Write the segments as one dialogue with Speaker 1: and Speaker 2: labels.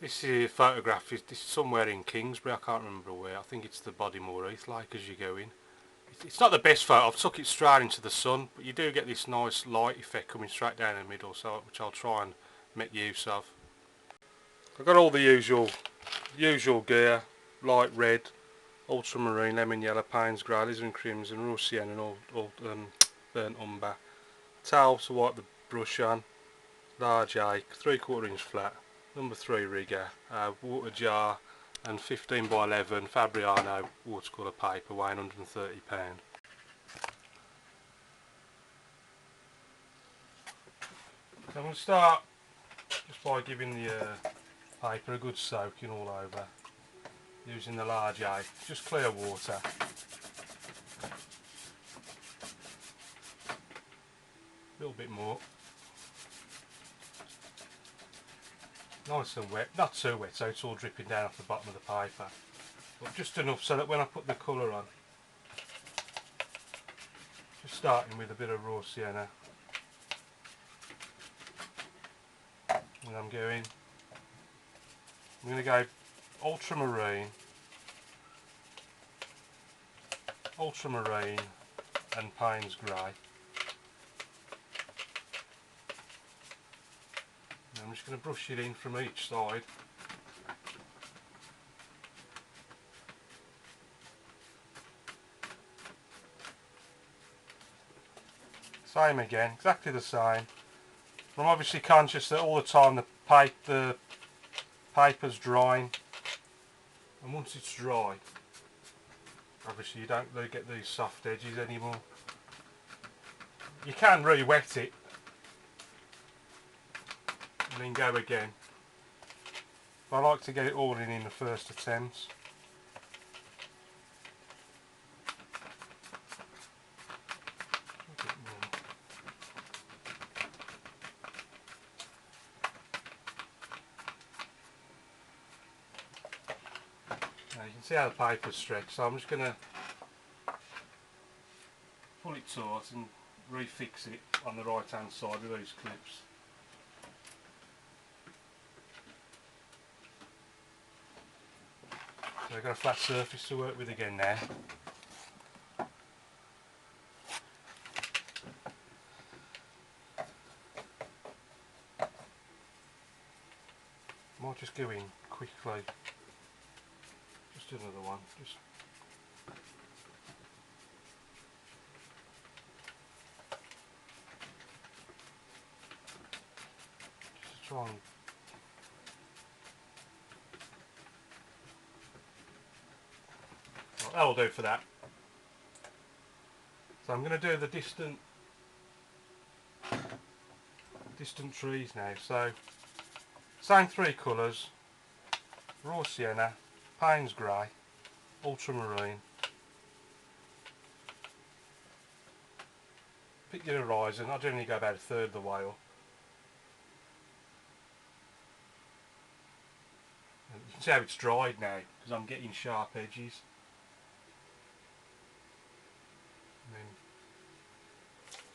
Speaker 1: This photograph is somewhere in Kingsbury, I can't remember where. I think it's the Bodymoor Heath Lake as you go in. It's not the best photo, I've took it straight into the sun, but you do get this nice light effect coming straight down the middle, so which I'll try and make use of. I've got all the usual gear, light red, ultramarine, lemon yellow, Payne's grey, alizarin crimson, raw sienna and all burnt umber. Towel to wipe the brush on, large ache, 3/4 inch flat, number 3 rigger, water jar and 15 by 11 Fabriano watercolour paper weighing £130. So I'm going to start just by giving the paper a good soaking all over, using the large ache, just clear water. A little bit more. Nice and wet, not too wet so it's all dripping down off the bottom of the paper, but just enough so that when I put the colour on, just starting with a bit of raw sienna, and I'm going to go ultramarine and Payne's grey. I'm just going to brush it in from each side. Same again, exactly the same. I'm obviously conscious that all the time the paper's drying, and once it's dry, obviously you don't really get these soft edges anymore. You can re-wet it and then go again. But I like to get it all in the first attempt. Now you can see how the paper's stretched, so I'm just going to pull it taut and refix it on the right hand side with these clips. So I've got a flat surface to work with again now. Might just go in quickly. Just another one. Just to try and well, that'll do for that. So I'm going to do the distant trees now. So same 3 colours: raw sienna, Payne's grey, ultramarine. Pick your horizon. I generally go about 1/3 of the way up. And you can see how it's dried now because I'm getting sharp edges. And then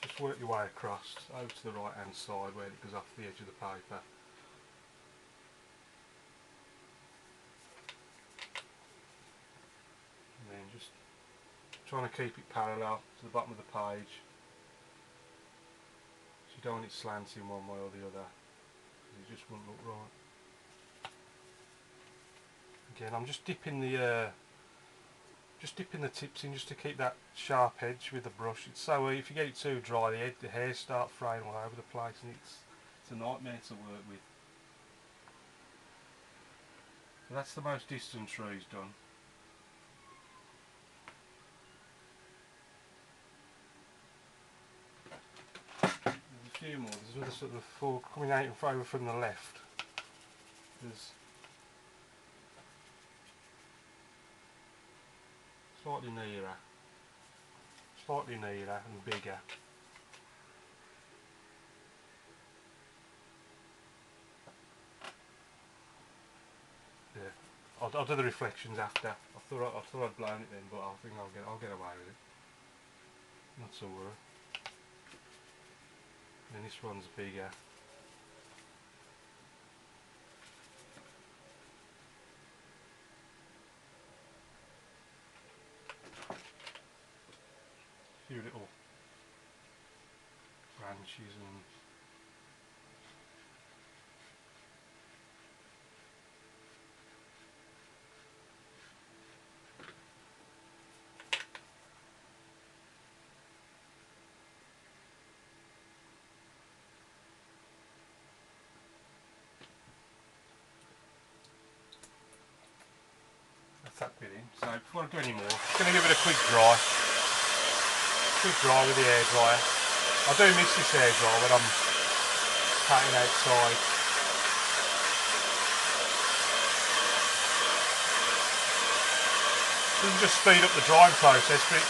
Speaker 1: just work your way across over to the right hand side where it goes off the edge of the paper. And then just trying to keep it parallel to the bottom of the page. So you don't want it slanting one way or the other, because it just won't look right. Again, I'm just dipping the tips in just to keep that sharp edge with the brush. It's so if you get it too dry, the hairs start fraying all over the place, and it's a nightmare to work with. So that's the most distant trees done. There's a few more. There's another sort of 4 coming out over from the left. There's slightly nearer and bigger. Yeah, I'll do the reflections after. I thought I'd blown it then, but I think I'll get away with it. Not so worried. And this one's bigger. inches and that's that bit in. So before I do any more, I'm going to give it a quick dry. Quick dry with the hairdryer. I do miss this hairdryer when I'm painting outside. Doesn't just speed up the drying process, but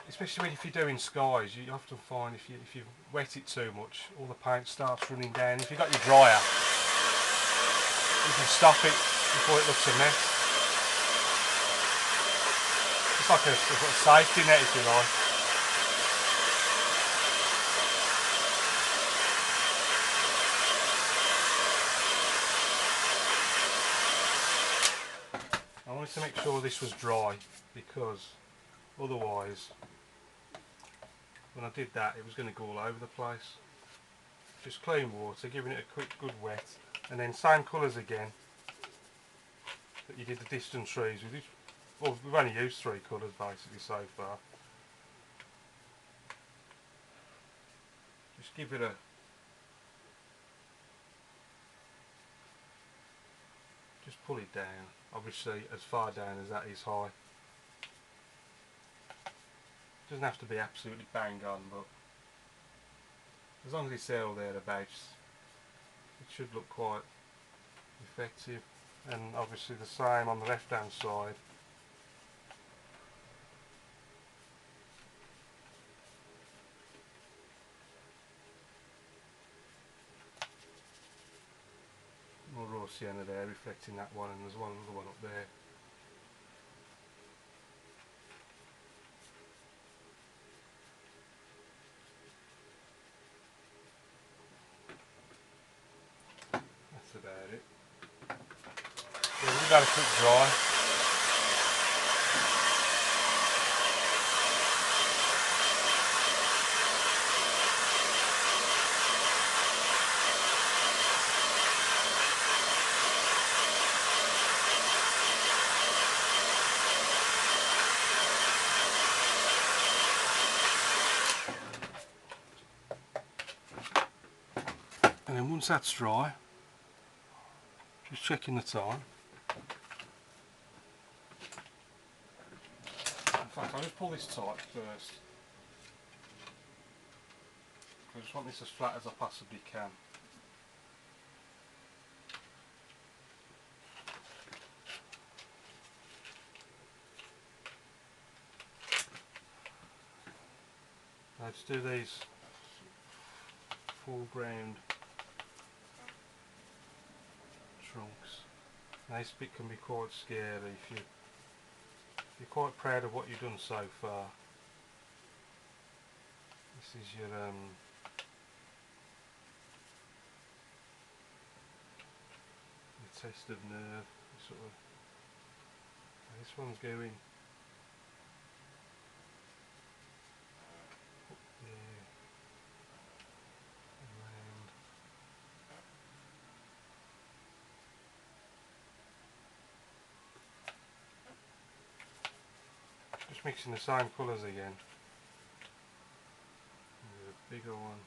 Speaker 1: especially if you're doing skies, you often find if you wet it too much, all the paint starts running down. If you've got your dryer, you can stop it before it looks a mess. It's like a safety net, if you like. I wanted to make sure this was dry because otherwise, when I did that, it was going to go all over the place. Just clean water, giving it a quick good wet, and then same colours again that you did the distant trees with. Well, we've only used 3 colours basically so far. Just give it a just pull it down, obviously as far down as that is high. Doesn't have to be absolutely bang on, but as long as it's there or thereabouts, it should look quite effective. And obviously the same on the left hand side. More raw sienna there reflecting that one, and there's one other one up there. That's about it. Yeah, we've got a quick dry. And then once that's dry, just checking the time. In fact, I'll just pull this tight first. I just want this as flat as I possibly can. Now to do these foreground trunks. Now this bit can be quite scary if you're quite proud of what you've done so far. This is your test of nerve. Sort of. This one's going up there, around. Just mixing the same colours again. There's a bigger one.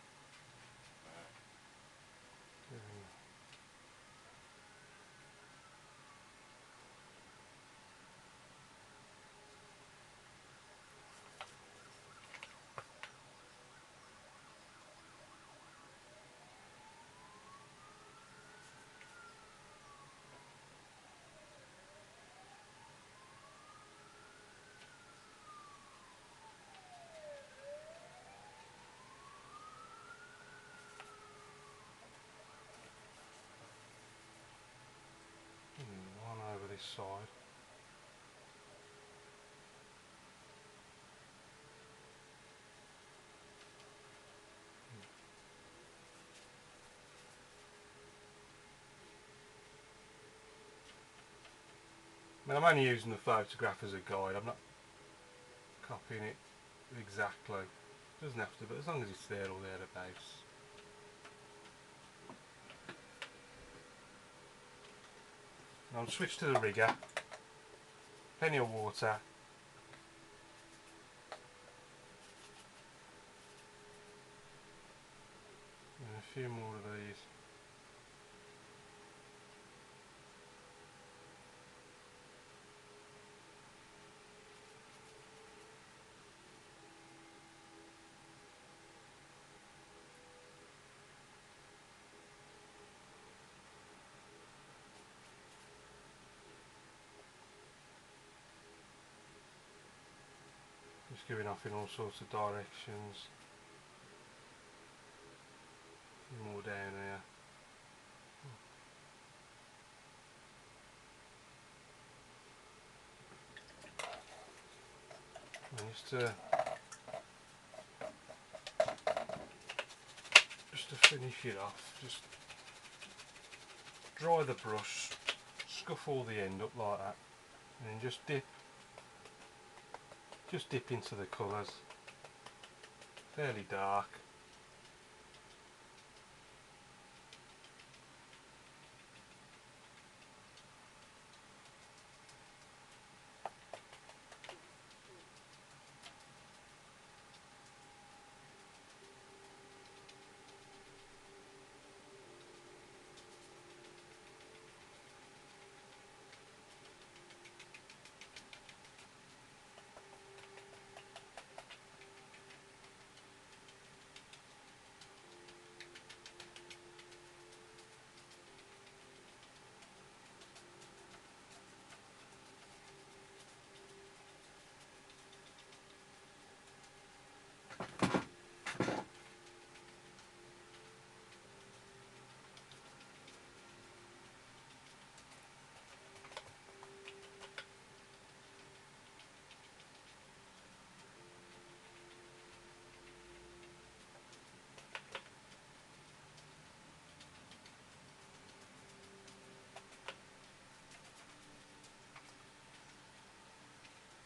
Speaker 1: One over this side. I mean, I'm only using the photograph as a guide, I'm not copying it exactly. Doesn't have to, but as long as it's there or thereabouts. I'll switch to the rigger. Plenty of water. And a few more of these. Just going off in all sorts of directions. More down here. And just to finish it off, just dry the brush, scuff all the end up like that, and then just dip into the colours. Fairly dark.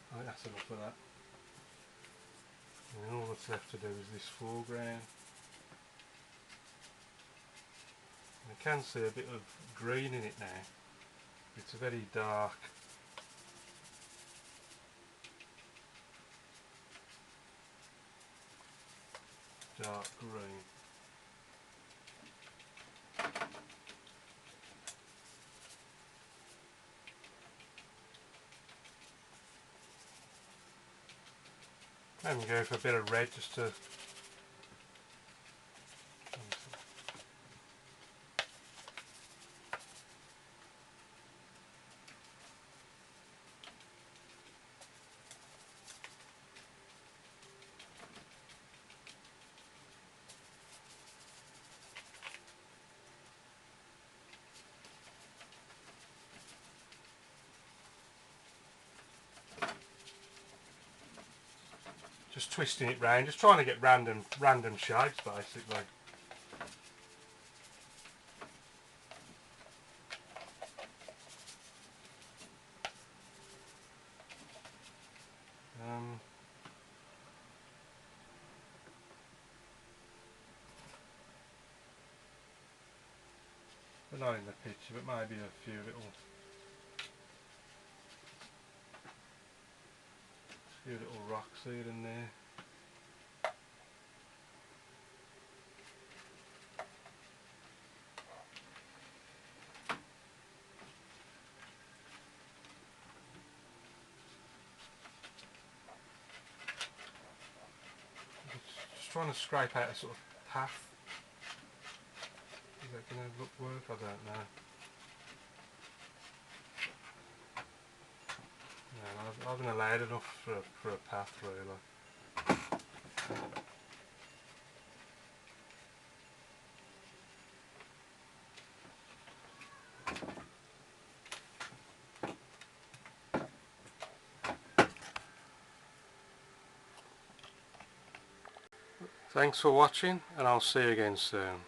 Speaker 1: I think that's enough of that. And then all that's left to do is this foreground. And I can see a bit of green in it now. It's a very dark green. I'm going to go for a bit of red just to just twisting it round, just trying to get random shapes basically. But not in the picture, but maybe a few little rocks here and there. Just trying to scrape out a sort of path. Is that going to work? I don't know. No, I haven't allowed enough for a path really. Thanks for watching, and I'll see you again soon.